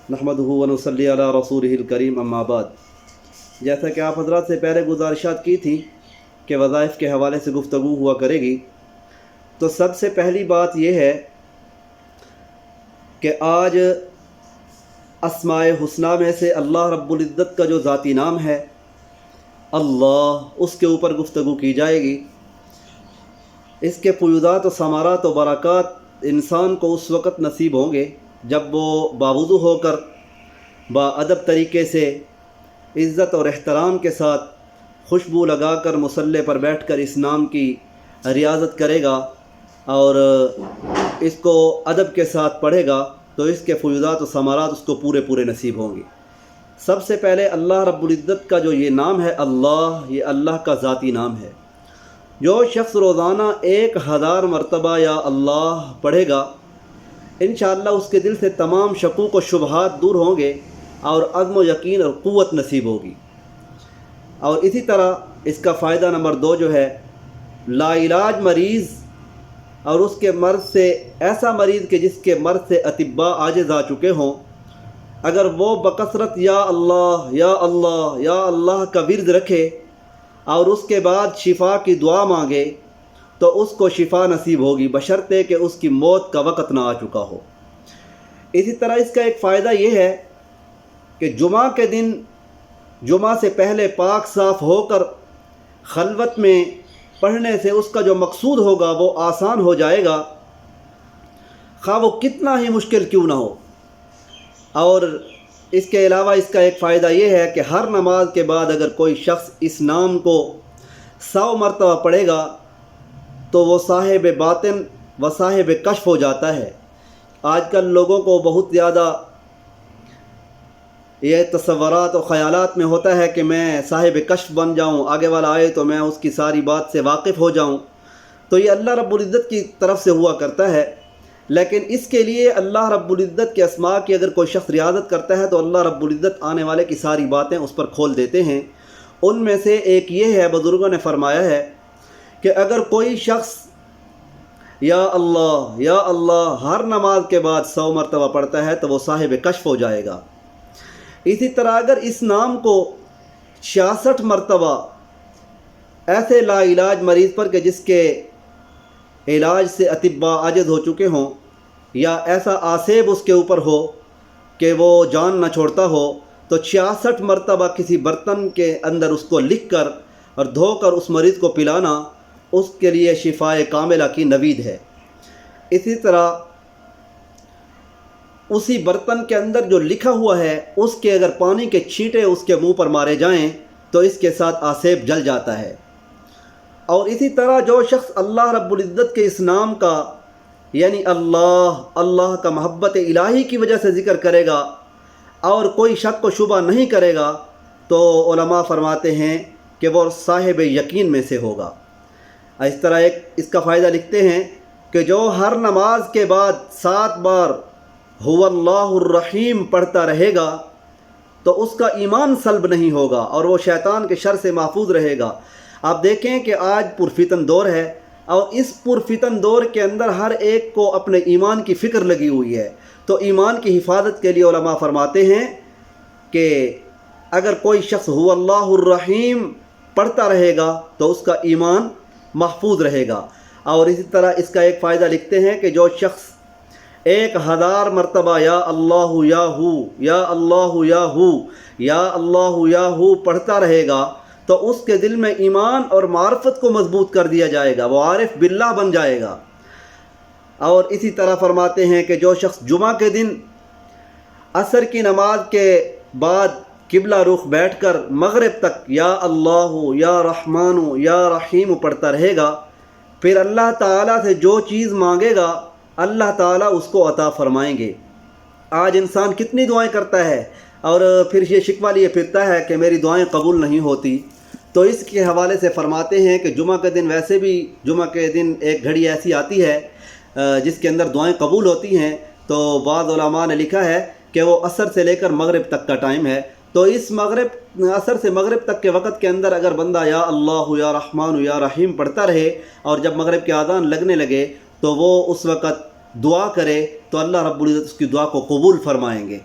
नहमदुहु व नसल्ली अला रसूलिहिल करीम अम्मा बाद। जैसा कि आप हज़रात से पहले गुजारिशात की थी कि वज़ाइफ़ के हवाले से गुफ्तगू हुआ करेगी, तो सबसे पहली बात यह है कि आज अस्माए हुस्ना में से अल्लाह रब्बुल इज़्ज़त का जो ज़ाती नाम है अल्लाह, उसके ऊपर गुफ्तगू की जाएगी। इसके फ़ुयूदात व समारात व बरक़ात इंसान को उस वक़्त नसीब होंगे जब वो बावुज़ू होकर बाअदब तरीके से इज़्ज़त और एहतराम के साथ खुशबू लगाकर मुसल्ले पर बैठकर इस नाम की रियाज़त करेगा और इसको अदब के साथ पढ़ेगा, तो इसके फ़ुयूदात व समारात उसको पूरे पूरे नसीब होंगे। सबसे पहले अल्लाह रब्बुल इज़्ज़त का जो ये नाम है अल्लाह, ये अल्लाह का ज़ाती नाम है। जो शख्स रोज़ाना 1000 मरतबा या अल्लाह पढ़ेगा, इंशाअल्लाह उसके दिल से तमाम शकूक व शुबहात दूर होंगे और अज़्म व यकीन और क़ुव्वत नसीब होगी। और इसी तरह इसका फ़ायदा नंबर 2 जो है, लाइलाज मरीज़ और उसके मर्ज़ से, ऐसा मरीज़ के जिसके मर्ज़ से अतिब्बा आजिज़ आ चुके हों, अगर वो बकसरत या अल्लाह या अल्लाह या अल्लाह का विर्द रखे और उसके बाद शिफा की दुआ मांगे, तो उसको शिफा नसीब होगी, बशर्ते कि उसकी मौत का वक़्त ना आ चुका हो। इसी तरह इसका एक फ़ायदा ये है कि जुमा के दिन, जुमा से पहले पाक साफ़ होकर खलवत में पढ़ने से उसका जो मकसूद होगा वो आसान हो जाएगा, खा वो कितना ही मुश्किल क्यों ना हो। और इसके अलावा इसका एक फ़ायदा ये है कि हर नमाज के बाद अगर कोई शख्स इस नाम को 100 मरतबा पढ़ेगा तो वो साहिब बातिन व साहिब कश्फ हो जाता है। आजकल लोगों को बहुत ज़्यादा ये तसव्वुरात और ख़यालात में होता है कि मैं साहिब कश्फ बन जाऊं, आगे वाला आए तो मैं उसकी सारी बात से वाकिफ़ हो जाऊं। तो ये अल्लाह रब्बुल इज़्ज़त की तरफ से हुआ करता है, लेकिन इसके लिए अल्लाह रब्बुल इज़्ज़त के अस्मा की अगर कोई शख्स रियाज़त करता है तो अल्लाह रब्बुल इज़्ज़त आने वाले की सारी बातें उस पर खोल देते हैं। उनमें से एक ये है, बुज़ुर्गों ने फरमाया है कि अगर कोई शख्स या अल्लाह हर नमाज के बाद 100 मरतबा पढ़ता है तो वो साहिब कश्फ हो जाएगा। इसी तरह अगर इस नाम को 66 मरतबा ऐसे लाइलाज मरीज़ पर कि जिसके इलाज से अतिब्बा आजिज़ हो चुके हों, या ऐसा आसेब उसके ऊपर हो कि वो जान न छोड़ता हो, तो 66 मरतबा किसी बर्तन के अंदर उसको लिख कर और धोकर उस मरीज़ को पिलाना उसके लिए शिफाए कामिला की नवीद है। इसी तरह उसी बर्तन के अंदर जो लिखा हुआ है उसके अगर पानी के छींटे उसके मुंह पर मारे जाएं तो इसके साथ आसेब जल जाता है। और इसी तरह जो शख्स अल्लाह रब्बुल इज़्ज़त के इस नाम का, यानी अल्लाह का मोहब्बत इलाही की वजह से ज़िक्र करेगा और कोई शक व शुबा नहीं करेगा, तो उलमा फरमाते हैं कि वो साहिब यकीन में से होगा। इस तरह एक इसका फ़ायदा लिखते हैं कि जो हर नमाज के बाद 7 बार हुवल्लाहुर रहीम पढ़ता रहेगा तो उसका ईमान सल्ब नहीं होगा और वो शैतान के शर से महफूज रहेगा। आप देखें कि आज पुरफितन दौर है और इस पुरफितन दौर के अंदर हर एक को अपने ईमान की फ़िक्र लगी हुई है। तो ईमान की हिफाजत के लिए उलमा फरमाते हैं कि अगर कोई शख्स हुवल्लाहुर रहीम पढ़ता रहेगा तो उसका ईमान महफूज रहेगा। और इसी तरह इसका एक फ़ायदा लिखते हैं कि जो शख्स 1000 मरतबा या अल्लाहु या हू या अल्लाहु या हू या अल्लाहु या हू पढ़ता रहेगा तो उसके दिल में ईमान और मार्फत को मजबूत कर दिया जाएगा, वो आरिफ बिल्लाह बन जाएगा। और इसी तरह फरमाते हैं कि जो शख्स जुमा के दिन असर की नमाज के बाद किबला रुख बैठकर मगरिब तक या अल्लाहु या रहमानु या रहीम पढ़ता रहेगा, फिर अल्लाह ताला से जो चीज़ मांगेगा अल्लाह ताला उसको अता फरमाएंगे। आज इंसान कितनी दुआएं करता है और फिर ये शिकवा लिए फिरता है कि मेरी दुआएं कबूल नहीं होती। तो इसके हवाले से फ़रमाते हैं कि जुमा के दिन, वैसे भी जुमा के दिन एक घड़ी ऐसी आती है जिसके अंदर दुआएं कबूल होती हैं। तो बाज़ उलमा ने लिखा है कि वो असर से लेकर मगरिब तक का टाइम है। तो इस असर से मगरिब तक के वक़्त के अंदर अगर बंदा या अल्लाह या रहमान या रहीम पढ़ता रहे और जब मगरिब के आज़ान लगने लगे तो वो उस वक़्त दुआ करे तो अल्लाह रब्बुल इज़्ज़त उसकी दुआ को कबूल फरमाएंगे।